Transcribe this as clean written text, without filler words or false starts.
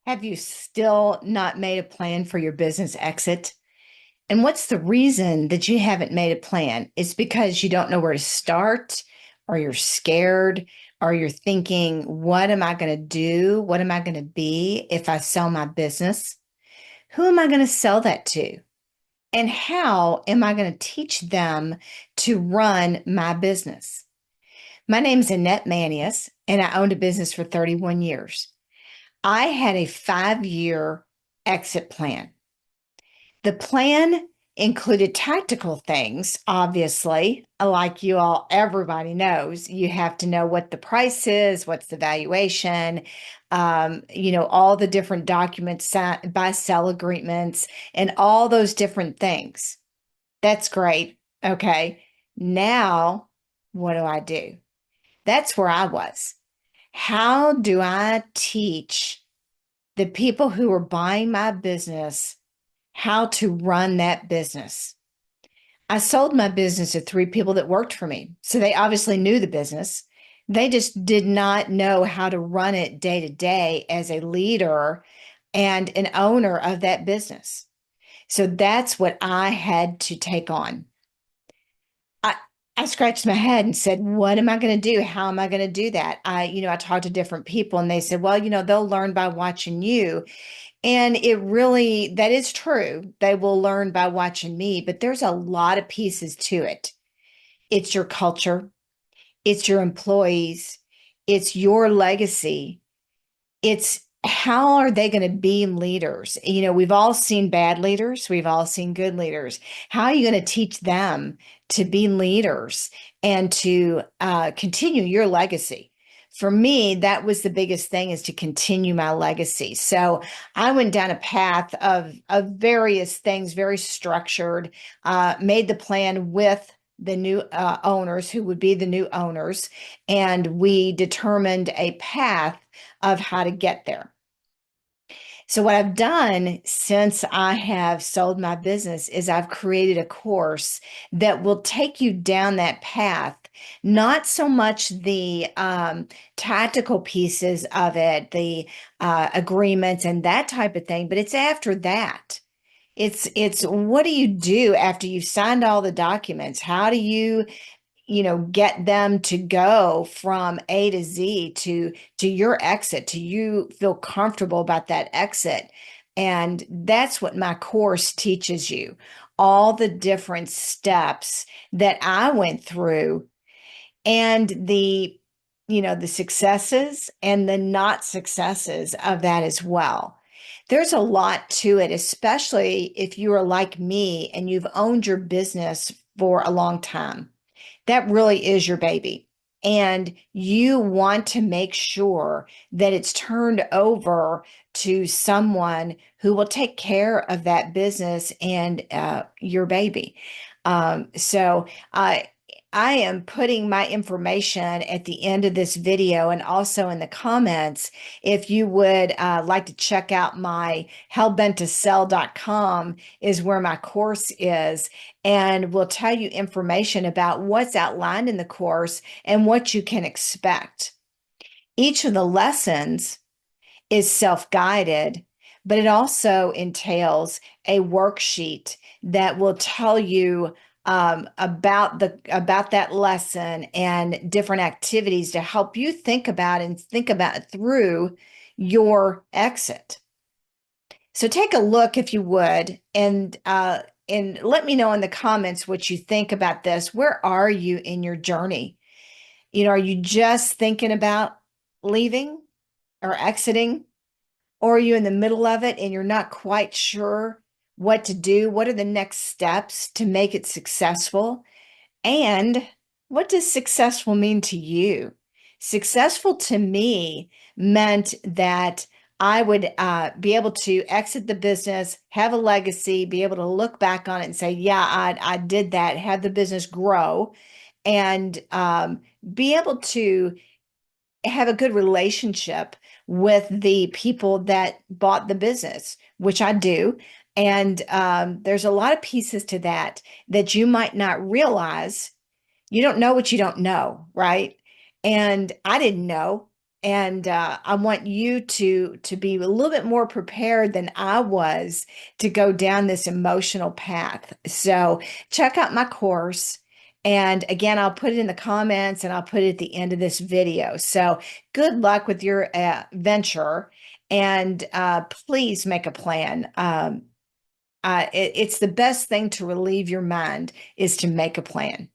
Have you still not made a plan for your business exit? And what's the reason that you haven't made a plan? It's because you don't know where to start, or you're scared, or you're thinking, what am I going to do? What am I going to be if I sell my business? Who am I going to sell that to? And how am I going to teach them to run my business? My name is Annette Manius, and I owned a business for 31 years. I had a 5-year exit plan. The plan included tactical things, obviously, like everybody knows. You have to know what the price is, what's the valuation, all the different documents, buy sell agreements, and all those different things. That's great. Okay. Now, what do I do? That's where I was. How do I teach the people who are buying my business how to run that business? I sold my business to 3 people that worked for me. So they obviously knew the business. They just did not know how to run it day to day as a leader and an owner of that business. So that's what I had to take on. I, I scratched my head and said, what am I going to do? How am I going to do that? I talked to different people and they said, well, they'll learn by watching you. And that is true. They will learn by watching me, but there's a lot of pieces to it. It's your culture, it's your employees, it's your legacy, it's how are they going to be leaders? We've all seen bad leaders, we've all seen good leaders. How are you going to teach them to be leaders and to continue your legacy? For me, that was the biggest thing, is to continue my legacy. So I went down a path of various things, very structured, made the plan with the new owners who would be the new owners, and we determined a path of how to get there. So, what I've done since I have sold my business is I've created a course that will take you down that path. Not so much the tactical pieces of it, the agreements and that type of thing, but it's after that. It's what do you do after you've signed all the documents? How do you get them to go from A to Z to your exit, to you feel comfortable about that exit? And that's what my course teaches you, all the different steps that I went through, and the successes and the not successes of that as well. There's a lot to it, especially if you are like me and you've owned your business for a long time. That really is your baby. And you want to make sure that it's turned over to someone who will take care of that business and your baby. So I am putting my information at the end of this video and also in the comments. If you would like to check out my hellbenttosell.com is where my course is, and will tell you information about what's outlined in the course and what you can expect. Each of the lessons is self-guided, but it also entails a worksheet that will tell you about that lesson and different activities to help you think about through your exit. So take a look, if you would, and let me know in the comments what you think about this. Where are you in your journey? Are you just thinking about leaving or exiting? Or are you in the middle of it and you're not quite sure what to do? What are the next steps to make it successful? And what does successful mean to you? Successful to me meant that I would be able to exit the business, have a legacy, be able to look back on it and say, yeah, I did that, have the business grow, and be able to have a good relationship with the people that bought the business, which I do. And there's a lot of pieces to that you might not realize. You don't know what you don't know, right? And I didn't know. And I want you to be a little bit more prepared than I was to go down this emotional path. So check out my course. And again, I'll put it in the comments and I'll put it at the end of this video. So good luck with your venture, and please make a plan. It's the best thing to relieve your mind is to make a plan.